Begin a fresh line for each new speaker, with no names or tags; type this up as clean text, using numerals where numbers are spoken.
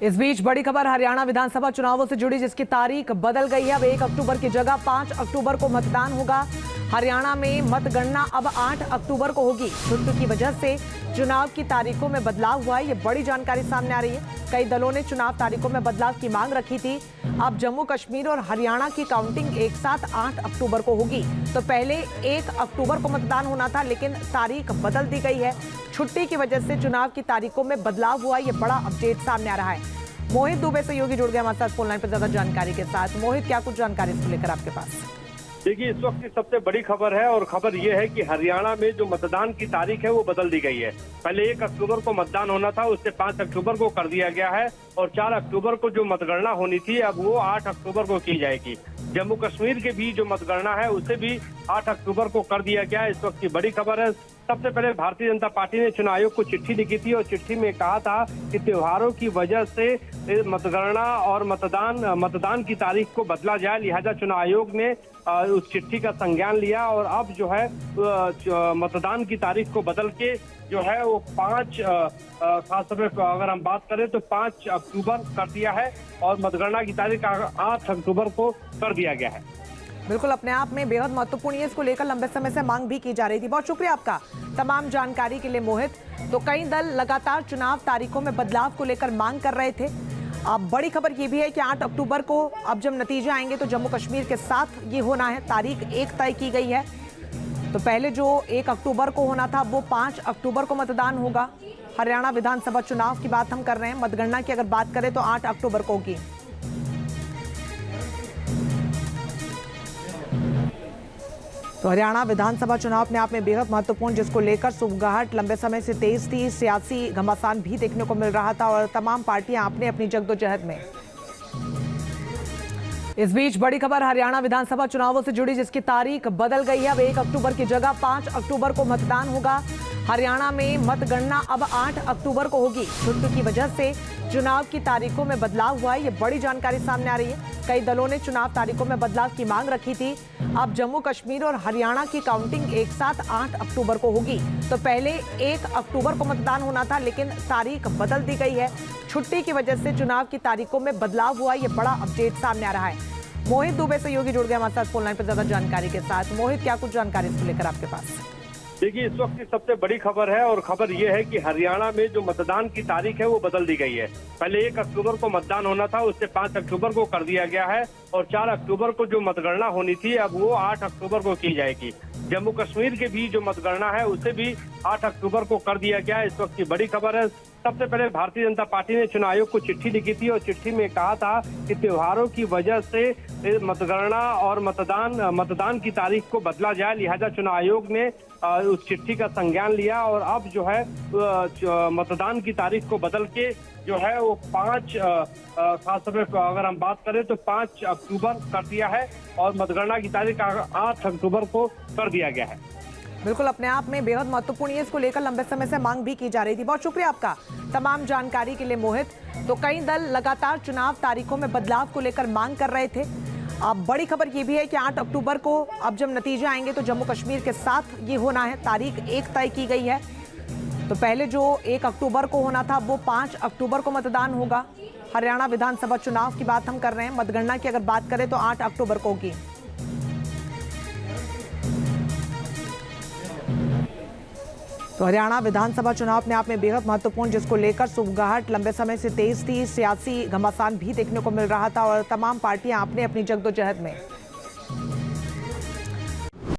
इस बीच बड़ी खबर हरियाणा विधानसभा चुनावों से जुड़ी, जिसकी तारीख बदल गई है। अब 1 अक्टूबर की जगह 5 अक्टूबर को मतदान होगा। हरियाणा में मतगणना अब 8 अक्टूबर को होगी। छुट्टी की वजह से चुनाव की तारीखों में बदलाव हुआ है। ये बड़ी जानकारी सामने आ रही है। कई दलों ने चुनाव तारीखों में बदलाव की मांग रखी थी। अब जम्मू कश्मीर और हरियाणा की काउंटिंग एक साथ 8 अक्टूबर को होगी। तो पहले 1 अक्टूबर को मतदान होना था, लेकिन तारीख बदल दी गई है। छुट्टी की वजह से चुनाव की तारीखों में बदलाव हुआ। ये बड़ा अपडेट सामने आ रहा है। मोहित दुबे सहयोगी जुड़ गए हमारे साथ फोन लाइन पर ज्यादा जानकारी के साथ। मोहित, क्या कुछ जानकारी इसको लेकर आपके पास?
देखिए, इस वक्त की सबसे बड़ी खबर है और खबर ये है कि हरियाणा में जो मतदान की तारीख है वो बदल दी गई है। पहले 1 अक्टूबर को मतदान होना था, उससे 5 अक्टूबर को कर दिया गया है और 4 अक्टूबर को जो मतगणना होनी थी अब वो 8 अक्टूबर को की जाएगी। जम्मू कश्मीर के भी जो मतगणना है उसे भी 8 अक्टूबर को कर दिया गया है। इस वक्त की बड़ी खबर है। सबसे पहले भारतीय जनता पार्टी ने चुनाव आयोग को चिट्ठी लिखी थी और चिट्ठी में कहा था कि त्योहारों की वजह से मतगणना और मतदान की तारीख को बदला जाए। लिहाजा चुनाव आयोग ने उस चिट्ठी का संज्ञान लिया और अब जो है मतदान की तारीख को बदल के जो है वो 5 खासतौर पर अगर हम बात करें तो 5 अक्टूबर कर दिया है और मतगणना की तारीख 8 अक्टूबर को कर दिया गया है।
बिल्कुल, अपने आप में बेहद महत्वपूर्ण है। इसको लेकर लंबे समय से मांग भी की जा रही थी। बहुत शुक्रिया आपका तमाम जानकारी के लिए मोहित। तो कई दल लगातार चुनाव तारीखों में बदलाव को लेकर मांग कर रहे थे। अब बड़ी खबर ये भी है कि 8 अक्टूबर को अब जब नतीजे आएंगे तो जम्मू कश्मीर के साथ ये होना है। तारीख एक तय की गई है। तो पहले जो 1 अक्टूबर को होना था वो 5 अक्टूबर को मतदान होगा। हरियाणा विधानसभा चुनाव की बात हम कर रहे हैं। मतगणना की अगर बात करें तो 8 अक्टूबर को होगी। तो हरियाणा विधानसभा चुनाव अपने आप में बेहद महत्वपूर्ण, जिसको लेकर सुगबुगाहट लंबे समय से तेज थी। सियासी घमासान भी देखने को मिल रहा था और तमाम पार्टियां अपने अपनी जद्दोजहद में। इस बीच बड़ी खबर हरियाणा विधानसभा चुनावों से जुड़ी, जिसकी तारीख बदल गई है। अब 1 अक्टूबर की जगह 5 अक्टूबर को मतदान होगा। हरियाणा में मतगणना अब 8 अक्टूबर को होगी। छुट्टी की वजह से चुनाव की तारीखों में बदलाव हुआ है। ये बड़ी जानकारी सामने आ रही है। कई दलों ने चुनाव तारीखों में बदलाव की मांग रखी थी। अब जम्मू कश्मीर और हरियाणा की काउंटिंग एक साथ 8 अक्टूबर को होगी। तो पहले 1 अक्टूबर को मतदान होना था, लेकिन तारीख बदल दी गई है। छुट्टी की वजह से चुनाव की तारीखों में बदलाव हुआ। ये बड़ा अपडेट सामने आ रहा है। मोहित दुबे सहयोगी जुड़ गए हमारे साथ फोन लाइन पर ज्यादा जानकारी के साथ। मोहित, क्या कुछ जानकारी इसको लेकर आपके पास?
देखिए, इस वक्त की सबसे बड़ी खबर है और खबर ये है कि हरियाणा में जो मतदान की तारीख है वो बदल दी गई है। पहले 1 अक्टूबर को मतदान होना था, उससे 5 अक्टूबर को कर दिया गया है और 4 अक्टूबर को जो मतगणना होनी थी अब वो 8 अक्टूबर को की जाएगी। जम्मू कश्मीर के भी जो मतगणना है उसे भी 8 अक्टूबर को कर दिया गया है। इस वक्त की बड़ी खबर है। सबसे पहले भारतीय जनता पार्टी ने चुनाव आयोग को चिट्ठी लिखी थी और चिट्ठी में कहा था कि त्योहारों की वजह से मतगणना और मतदान की तारीख को बदला जाए। लिहाजा चुनाव आयोग ने उस चिट्ठी का संज्ञान लिया और अब जो है मतदान की तारीख को बदल के जो है वो 5 खासतौर पर अगर हम बात करें तो 5 अक्टूबर कर दिया है और मतगणना की तारीख 8 अक्टूबर को कर दिया गया है।
बिल्कुल, अपने आप में बेहद महत्वपूर्ण है। इसको लेकर लंबे समय से मांग भी की जा रही थी। बहुत शुक्रिया आपका तमाम जानकारी के लिए मोहित। तो कई दल लगातार चुनाव तारीखों में बदलाव को लेकर मांग कर रहे थे। अब बड़ी खबर ये भी है कि 8 अक्टूबर को अब जब नतीजे आएंगे तो जम्मू कश्मीर के साथ ये होना है। तारीख एक तय की गई है। तो पहले जो 1 अक्टूबर को होना था वो 5 अक्टूबर को मतदान होगा। हरियाणा विधानसभा चुनाव की बात हम कर रहे हैं। मतगणना की अगर बात करें तो 8 अक्टूबर को होगी। तो हरियाणा विधानसभा चुनाव अपने आप में बेहद महत्वपूर्ण, जिसको लेकर सुगबुगाहट लंबे समय से तेज थी। सियासी घमासान भी देखने को मिल रहा था और तमाम पार्टियां अपने अपनी जद्दोजहद में।